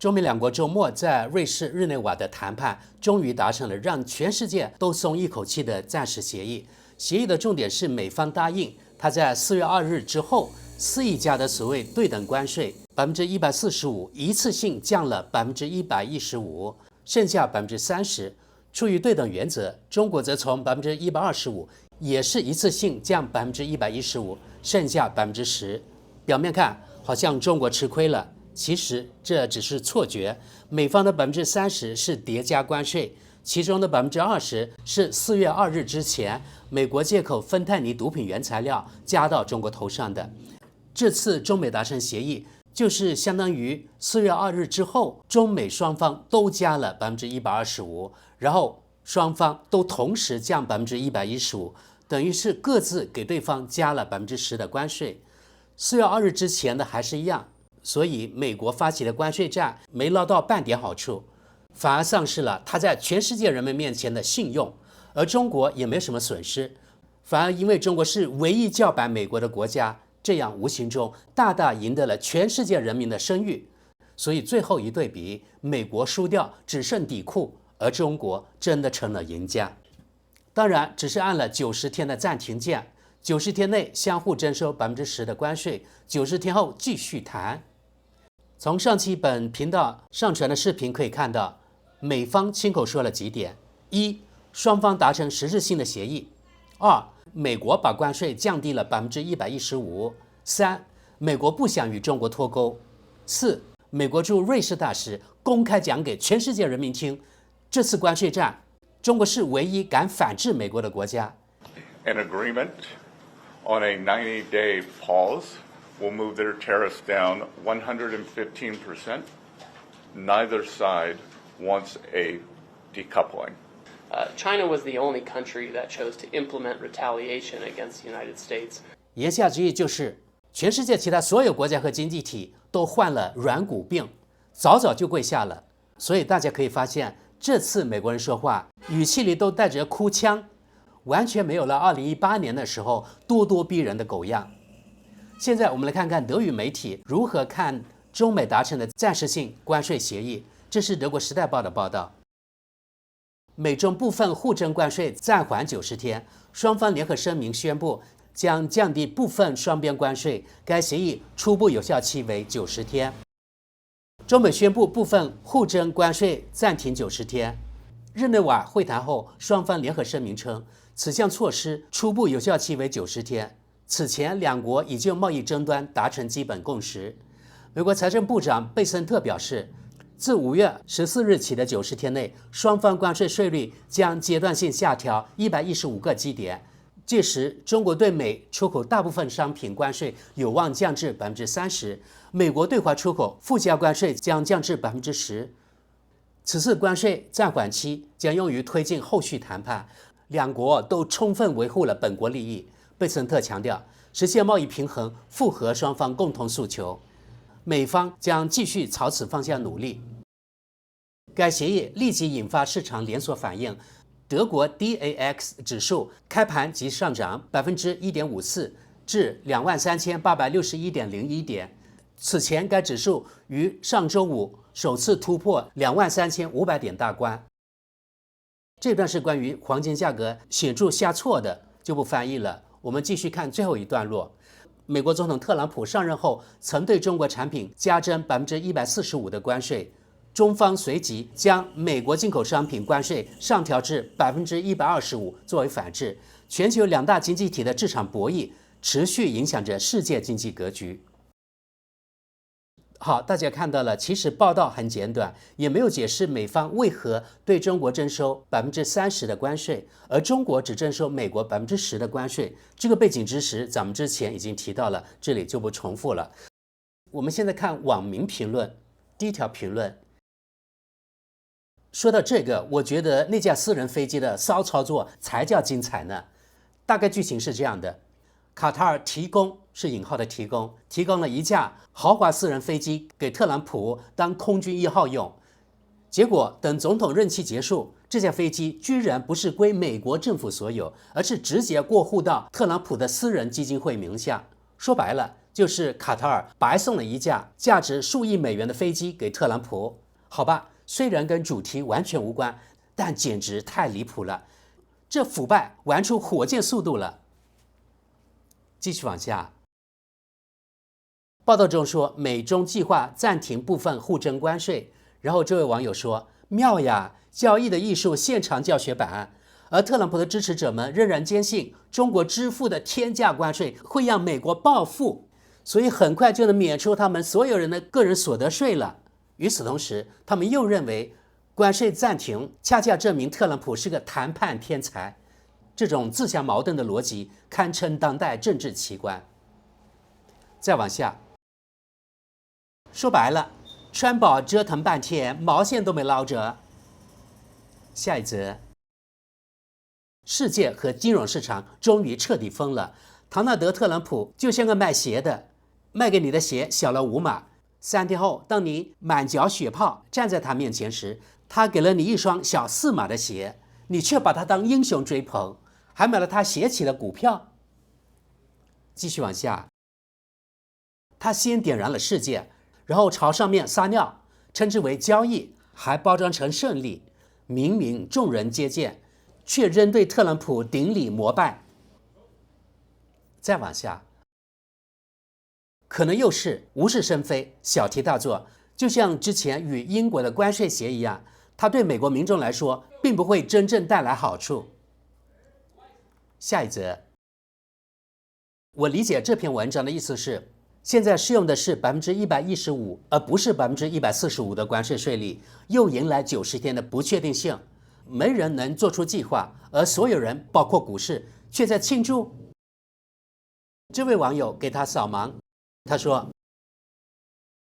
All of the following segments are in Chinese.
中美两国周末在瑞士日内瓦的谈判终于达成了让全世界都松一口气的暂时协议。协议的重点是美方答应，他在4月2日之后4亿加的所谓对等关税145%一次性降了115%，剩下30%。出于对等原则，中国则从125%也是一次性降115%，剩下10%。表面看好像中国吃亏了，其实这只是错觉。美方的30%是叠加关税，其中的20%是4月2日之前美国借口芬太尼毒品原材料加到中国头上的。这次中美达成协议，就是相当于4月2日之后，中美双方都加了125%，然后双方都同时降115%，等于是各自给对方加了10%的关税。4月2日之前的还是一样，所以美国发起的关税战没捞到半点好处，反而丧失了他在全世界人民面前的信用，而中国也没什么损失，反而因为中国是唯一叫板美国的国家，这样无形中大大赢得了全世界人民的声誉。所以最后一对比，美国输掉只剩底裤，而中国真的成了赢家。当然只是按了90天的暂停键，90天内相互征收10%的关税，90天后继续谈。从上期本频道上传的视频可以看到，美方亲口说了几点：一，双方达成实质性的协议；二，美国把关税降低了115%；三，美国不想与中国脱钩；四，美国驻瑞士大使公开讲给全世界人民听，这次关税战，中国是唯一敢反制美国的国家。An agreement on a 90-day pause will move their tariffs down 115%. Neither side wants a decoupling. China was the only country that chose to implement retaliation against the United States. 言下之意就是，全世界其他所有国家和经济体都患了软骨病，早早就跪下了。所以大家可以发现，这次美国人说话语气里都带着哭腔，完全没有了2018年的时候咄咄逼人的狗样。现在我们来看看德语媒体如何看中美达成的暂时性关税协议。这是德国《时代报》的报道。美中部分互征关税暂缓90天，双方联合声明宣布将降低部分双边关税，该协议初步有效期为90天。中美宣布部分互征关税暂停90天。日内瓦会谈后，双方联合声明称，此项措施初步有效期为90天。此前，两国已就贸易争端达成基本共识。美国财政部长贝森特表示，自5月14日起的90天内，双方关税税率将阶段性下调115个基点。届时，中国对美出口大部分商品关税有望降至30%，美国对华出口附加关税将降至10%。此次关税暂缓期将用于推进后续谈判，两国都充分维护了本国利益。贝森特强调，实现贸易平衡符合双方共同诉求，美方将继续朝此方向努力。该协议立即引发市场连锁反应，德国 DAX 指数开盘即上涨1.54%至23,861.01点。此前该指数于上周五首次突破23,500点大关。这段是关于黄金价格显著下挫的，就不翻译了。我们继续看最后一段落。美国总统特朗普上任后曾对中国产品加征145%的关税，中方随即将美国进口商品关税上调至125%作为反制。全球两大经济体的这场博弈持续影响着世界经济格局。好，大家看到了，其实报道很简短，也没有解释美方为何对中国征收30%的关税，而中国只征收美国10%的关税。这个背景知识咱们之前已经提到了，这里就不重复了。我们现在看网民评论，第一条评论说到这个，我觉得那架私人飞机的骚操作才叫精彩呢。大概剧情是这样的，卡塔尔提供是引号的提供了一架豪华私人飞机给特朗普当空军1号用，结果等总统任期结束，这架飞机居然不是归美国政府所有，而是直接过户到特朗普的私人基金会名下。说白了，就是卡塔尔白送了一架价值数亿美元的飞机给特朗普。好吧，虽然跟主题完全无关，但简直太离谱了，这腐败玩出火箭速度了。继续往下，报道中说美中计划暂停部分互征关税，然后这位网友说妙呀，交易的艺术现场教学版。而特朗普的支持者们仍然坚信中国支付的天价关税会让美国暴富，所以很快就能免除他们所有人的个人所得税了。与此同时，他们又认为关税暂停恰恰证明特朗普是个谈判天才。这种自相矛盾的逻辑堪称当代政治奇观。再往下，说白了，川宝折腾半天，毛线都没捞着。下一则，世界和金融市场终于彻底疯了。唐纳德·特朗普就像个卖鞋的，卖给你的鞋小了5码。3天后，当你满脚血泡站在他面前时，他给了你一双小4码的鞋，你却把他当英雄追捧，还买了他写起的股票。继续往下，他先点燃了世界，然后朝上面撒尿，称之为交易，还包装成胜利。明明众人皆见，却仍对特朗普顶礼膜拜。再往下，可能又是无事生非，小题大做，就像之前与英国的关税协议一样，它对美国民众来说并不会真正带来好处。下一则，我理解这篇文章的意思是，现在适用的是115%，而不是145%的关税税率，又迎来90天的不确定性，没人能做出计划，而所有人，包括股市，却在庆祝。这位网友给他扫盲，他说：“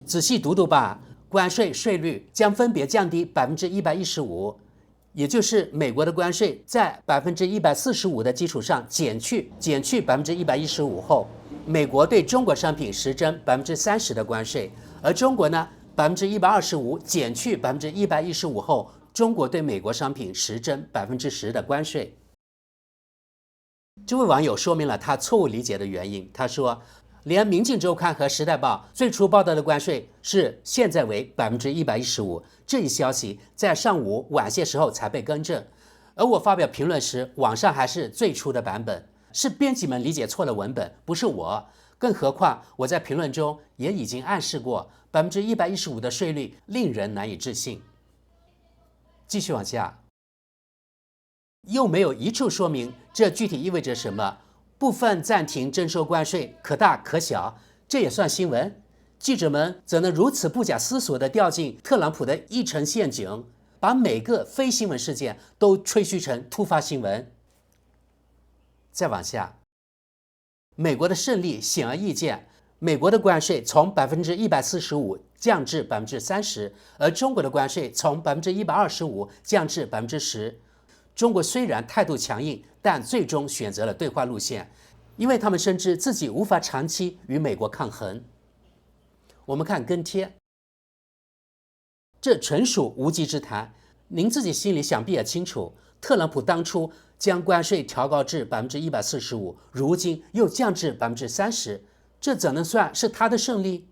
仔细读读吧，关税税率将分别降低115%，也就是美国的关税在145%的基础上减去115%后。”美国对中国商品实征30%的关税，而中国呢，125%减去115%后，中国对美国商品实征10%的关税。这位网友说明了他错误理解的原因。他说，连《明镜周刊》和《时代报》最初报道的关税是现在为115%，这一消息在上午晚些时候才被更正，而我发表评论时，网上还是最初的版本。是编辑们理解错了文本，不是我。更何况我在评论中也已经暗示过，115%的税率令人难以置信。继续往下，又没有一处说明这具体意味着什么。部分暂停征收关税，可大可小，这也算新闻？记者们怎能如此不假思索地掉进特朗普的议程陷阱，把每个非新闻事件都吹嘘成突发新闻？再往下，美国的胜利显而易见，美国的关税从145%降至30%，而中国的关税从125%降至10%。中国虽然态度强硬，但最终选择了对话路线，因为他们深知自己无法长期与美国抗衡。我们看跟帖，这纯属无稽之谈。您自己心里想必也清楚，特朗普当初将关税调高至145%，如今又降至30%，这怎能算是他的胜利？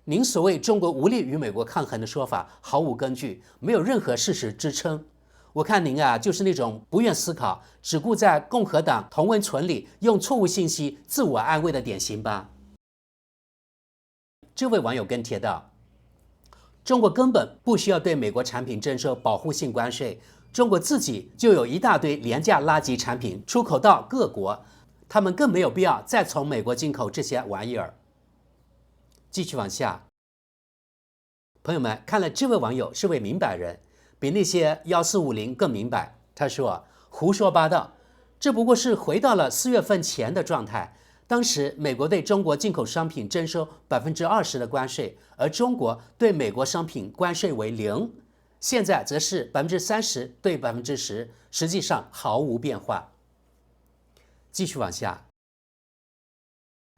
您所谓中国无力与美国抗衡的说法毫无根据，没有任何事实支撑。我看您就是那种不愿思考，只顾在共和党同温层里用错误信息自我安慰的典型吧。这位网友跟帖道：中国根本不需要对美国产品征收保护性关税，中国自己就有一大堆廉价垃圾产品出口到各国，他们更没有必要再从美国进口这些玩意儿。继续往下，朋友们，看来这位网友是位明白人，比那些1450更明白。他说：胡说八道，这不过是回到了4月份前的状态。当时美国对中国进口商品征收20%的关税，而中国对美国商品关税为0，现在则是30%对10%，实际上毫无变化。继续往下，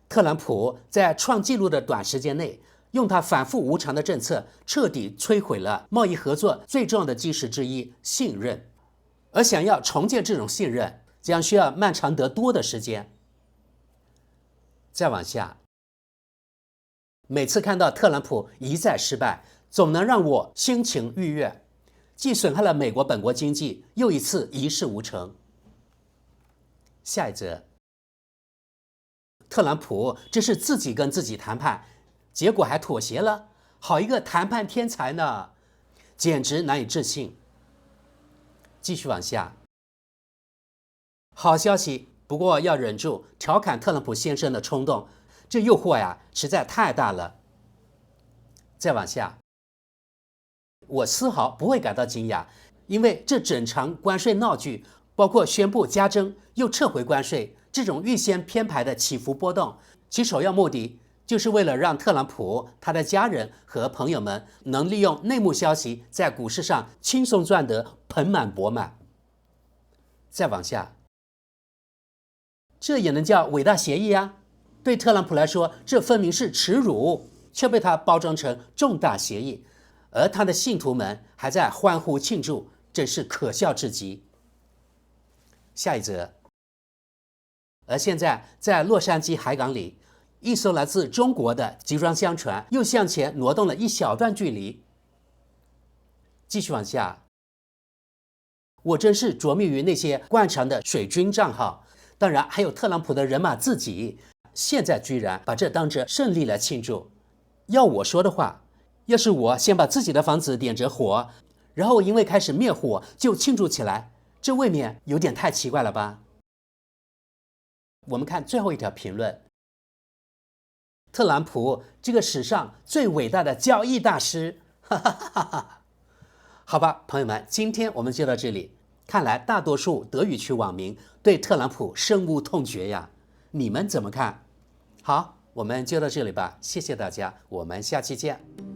特朗普在创纪录的短时间内，用他反复无常的政策，彻底摧毁了贸易合作最重要的基石之一——信任。而想要重建这种信任，将需要漫长得多的时间。再往下，每次看到特朗普一再失败，总能让我心情愉悦，既损害了美国本国经济，又一次一事无成。下一则，特朗普这是自己跟自己谈判，结果还妥协了，好一个谈判天才呢，简直难以置信。继续往下，好消息，不过要忍住调侃特朗普先生的冲动，这诱惑呀实在太大了。再往下，我丝毫不会感到惊讶，因为这整场关税闹剧，包括宣布加征又撤回关税这种预先编排的起伏波动，其首要目的就是为了让特朗普他的家人和朋友们能利用内幕消息在股市上轻松赚得盆满钵满。再往下，这也能叫伟大协议啊？对特朗普来说，这分明是耻辱，却被他包装成重大协议，而他的信徒们还在欢呼庆祝，真是可笑至极。下一则，而现在在洛杉矶海港里，一艘来自中国的集装箱船又向前挪动了一小段距离。继续往下，我真是着迷于那些惯常的水军账号，当然还有特朗普的人马自己，现在居然把这当成胜利来庆祝。要我说的话，要是我先把自己的房子点着火，然后因为开始灭火就庆祝起来，这未免有点太奇怪了吧？我们看最后一条评论，特朗普这个史上最伟大的交易大师，哈哈哈哈。好吧，朋友们，今天我们就到这里。看来大多数德语区网民对特朗普深恶痛绝呀，你们怎么看？好，我们就到这里吧，谢谢大家，我们下期见。